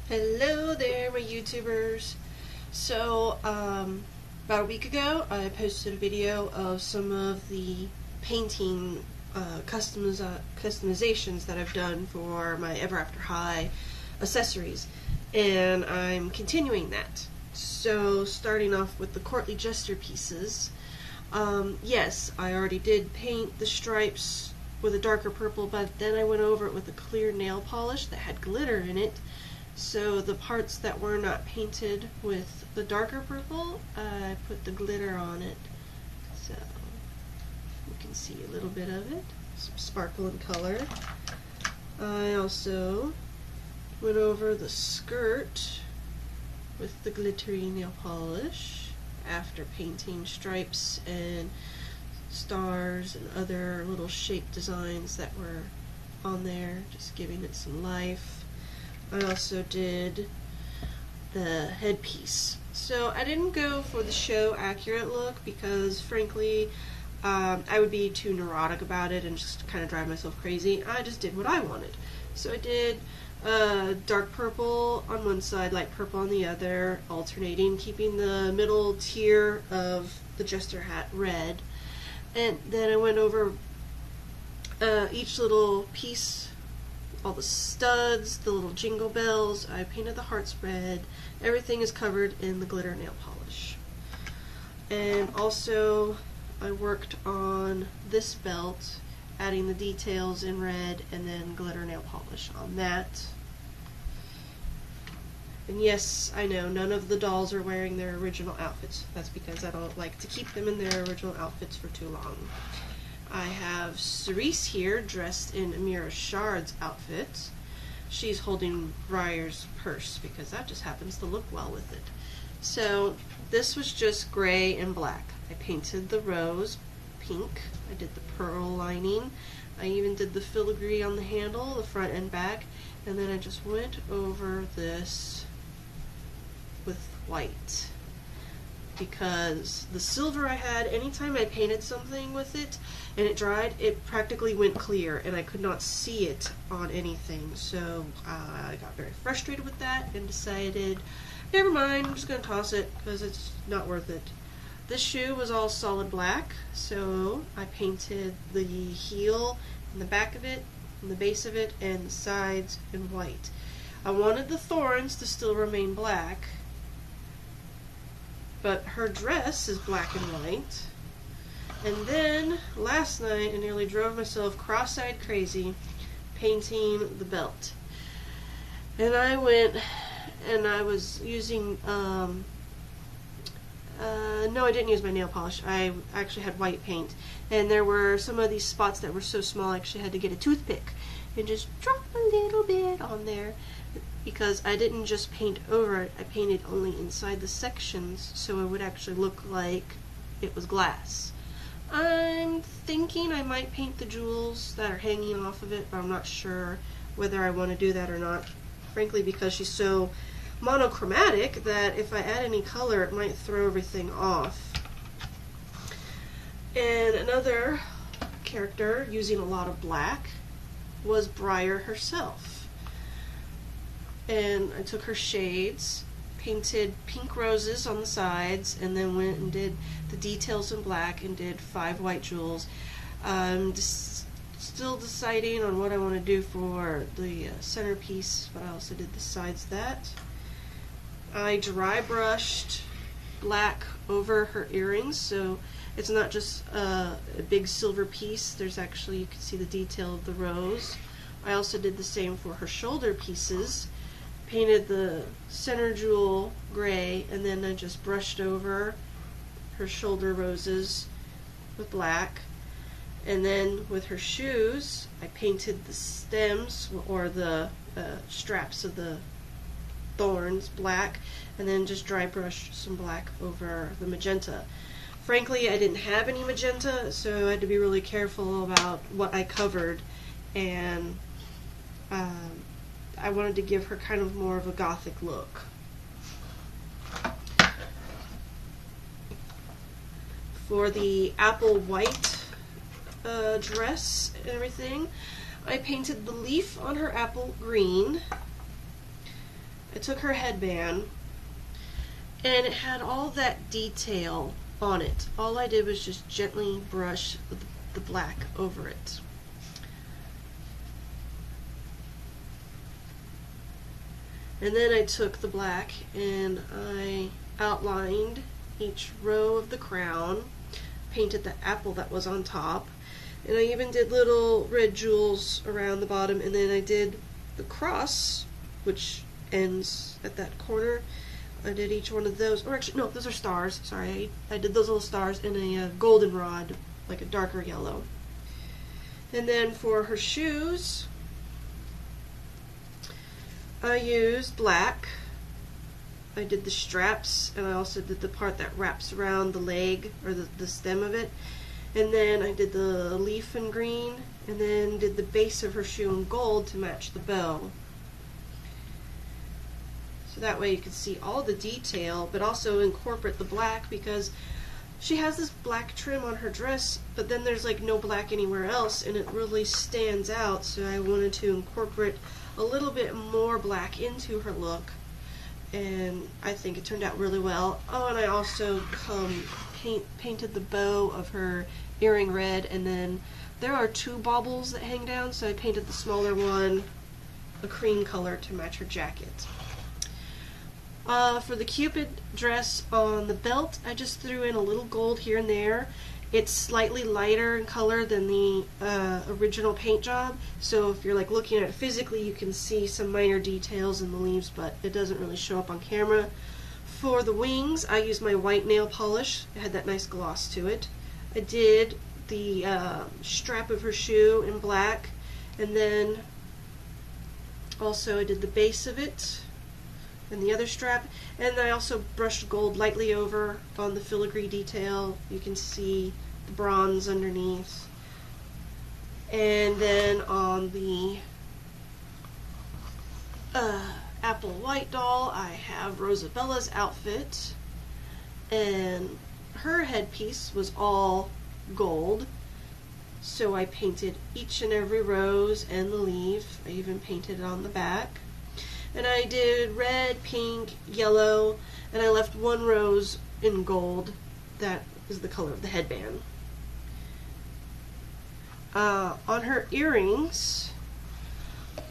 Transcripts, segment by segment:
Hello there, my YouTubers. So, about a week ago, I posted a video of some of the painting customizations that I've done for my Ever After High accessories, and I'm continuing that. So, starting off with the Courtly Jester pieces, yes, I already did paint the stripes with a darker purple, but then I went over it with a clear nail polish that had glitter in it. So the parts that were not painted with the darker purple, I put the glitter on it. So you can see a little bit of it, some sparkle and color. I also went over the skirt with the glittery nail polish after painting stripes and stars and other little shape designs that were on there, just giving it some life. I also did the headpiece. So I didn't go for the show accurate look because frankly I would be too neurotic about it and just kind of drive myself crazy. I just did what I wanted. So I did dark purple on one side, light purple on the other, alternating, keeping the middle tier of the jester hat red. And then I went over each little piece, all the studs, the little jingle bells. I painted the hearts red. Everything is covered in the glitter nail polish. And also I worked on this belt, adding the details in red and then glitter nail polish on that. And yes, I know, none of the dolls are wearing their original outfits. That's because I don't like to keep them in their original outfits for too long. I have Cerise here, dressed in Amira Shard's outfit. She's holding Briar's purse, because that just happens to look well with it. So, this was just gray and black. I painted the rose pink. I did the pearl lining. I even did the filigree on the handle, the front and back. And then I just went over this with white. Because the silver I had, anytime I painted something with it and it dried, it practically went clear and I could not see it on anything. So I got very frustrated with that and decided, never mind, I'm just going to toss it because it's not worth it. This shoe was all solid black, so I painted the heel and the back of it and the base of it and the sides in white. I wanted the thorns to still remain black, but her dress is black and white. And then, last night, I nearly drove myself cross-eyed crazy painting the belt. And I went, and I was using, no, I didn't use my nail polish. I actually had white paint. And there were some of these spots that were so small I actually had to get a toothpick and just drop a little bit on there. Because I didn't just paint over it, I painted only inside the sections so it would actually look like it was glass. I'm thinking I might paint the jewels that are hanging off of it, but I'm not sure whether I want to do that or not. Frankly, because she's so monochromatic that if I add any color it might throw everything off. And another character using a lot of black was Briar herself. And I took her shades, painted pink roses on the sides, and then went and did the details in black and did 5 white jewels. Still deciding on what I want to do for the centerpiece, but I also did the sides of that. I dry brushed black over her earrings, so it's not just a big silver piece. There's actually, you can see the detail of the rose. I also did the same for her shoulder pieces. Painted the center jewel gray, and then I just brushed over her shoulder roses with black. And then with her shoes, I painted the stems or the straps of the thorns black, and then just dry brushed some black over the magenta. Frankly, I didn't have any magenta, so I had to be really careful about what I covered, and I wanted to give her kind of more of a gothic look. For the apple white dress and everything, I painted the leaf on her apple green, I took her headband, and it had all that detail on it. All I did was just gently brush the black over it. And then I took the black and I outlined each row of the crown, painted the apple that was on top, and I even did little red jewels around the bottom, and then I did the cross, which ends at that corner. I did each one of those, or actually, no, those are stars, sorry. I did those little stars in a goldenrod, like a darker yellow. And then for her shoes, I used black. I did the straps, and I also did the part that wraps around the leg, or the stem of it. And then I did the leaf in green, and then did the base of her shoe in gold to match the bow. So that way you can see all the detail, but also incorporate the black, because she has this black trim on her dress, but then there's like no black anywhere else, and it really stands out. So I wanted to incorporate a little bit more black into her look, and I think it turned out really well. Oh, and I also painted the bow of her earring red, and then there are 2 baubles that hang down, so I painted the smaller one a cream color to match her jacket. For the Cupid dress on the belt, I just threw in a little gold here and there. It's slightly lighter in color than the original paint job, so if you're like looking at it physically, you can see some minor details in the leaves, but it doesn't really show up on camera. For the wings, I used my white nail polish. It had that nice gloss to it. I did the strap of her shoe in black, and then also I did the base of it and the other strap, and I also brushed gold lightly over on the filigree detail. You can see the bronze underneath. And then on the Apple White doll, I have Rosabella's outfit, and her headpiece was all gold, so I painted each and every rose and the leaf. I even painted it on the back. And I did red, pink, yellow, and I left 1 rose in gold. That is the color of the headband. On her earrings,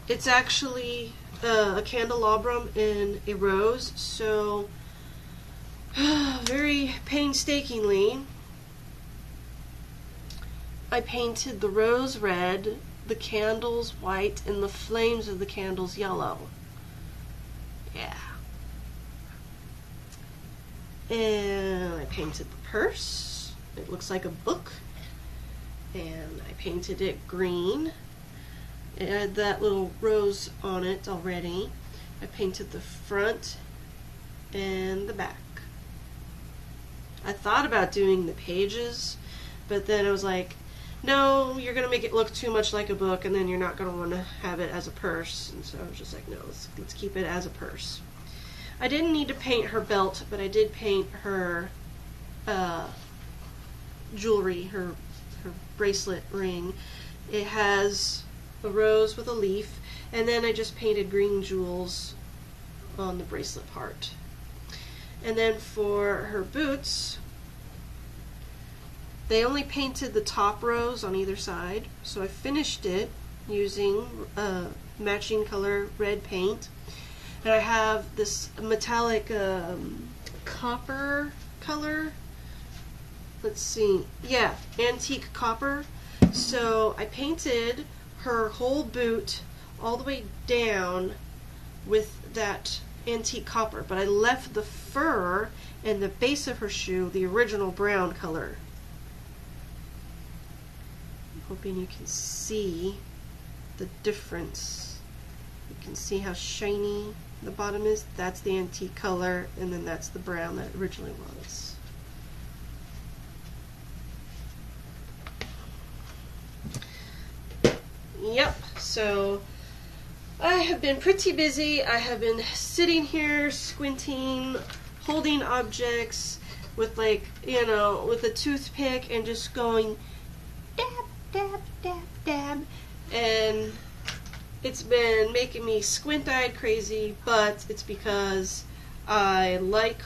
it's actually a candelabrum and a rose, so very painstakingly I painted the rose red, the candles white, and the flames of the candles yellow. Yeah. And I painted the purse. It looks like a book. And I painted it green. It had that little rose on it already. I painted the front and the back. I thought about doing the pages, but then I was like, no, you're going to make it look too much like a book, and then you're not going to want to have it as a purse. And so I was just like, no, let's keep it as a purse. I didn't need to paint her belt, but I did paint her jewelry, her bracelet ring. It has a rose with a leaf, and then I just painted green jewels on the bracelet part. And then for her boots, they only painted the top rows on either side, so I finished it using matching color red paint. And I have this metallic copper color. Let's see. Yeah, antique copper. So I painted her whole boot all the way down with that antique copper, but I left the fur and the base of her shoe the original brown color. I'm hoping you can see the difference. You can see how shiny the bottom is. That's the antique color, and then that's the brown that it originally was. Yep, so I have been pretty busy. I have been sitting here squinting, holding objects with, like, you know, with a toothpick and just going dab, dab, dab, dab. And It's been making me squint-eyed crazy, but it's because I like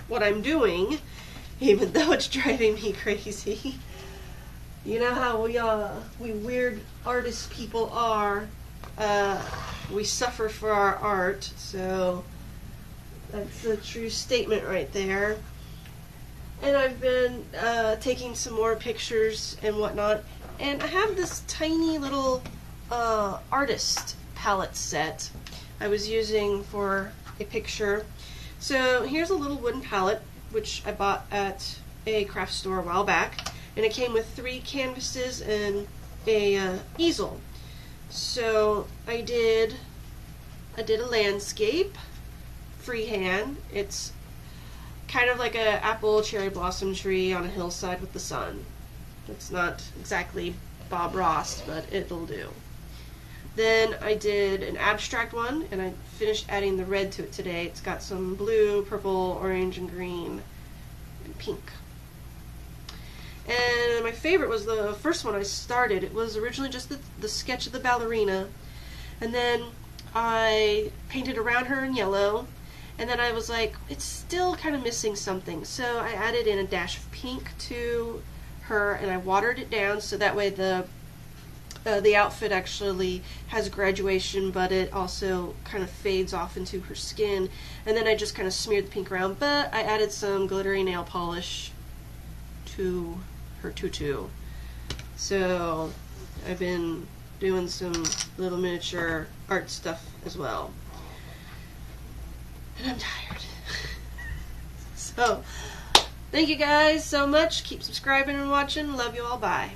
what I'm doing, even though it's driving me crazy. You know how we weird artist people are. We suffer for our art, so that's a true statement right there. And I've been taking some more pictures and whatnot, and I have this tiny little artist palette set I was using for a picture. So here's a little wooden palette, which I bought at a craft store a while back, and it came with 3 canvases and a easel. So I did a landscape freehand. It's kind of like a apple cherry blossom tree on a hillside with the sun. It's not exactly Bob Ross, but it'll do. Then I did an abstract one, and I finished adding the red to it today. It's got some blue, purple, orange, and green, and pink. And my favorite was the first one I started. It was originally just the sketch of the ballerina, and then I painted around her in yellow, and then I was like, it's still kind of missing something, so I added in a dash of pink to her, and I watered it down so that way the outfit actually has graduation, but it also kind of fades off into her skin. And then I just kind of smeared the pink around, but I added some glittery nail polish to her tutu. So I've been doing some little miniature art stuff as well. And I'm tired. So, thank you guys so much. Keep subscribing and watching. Love you all. Bye.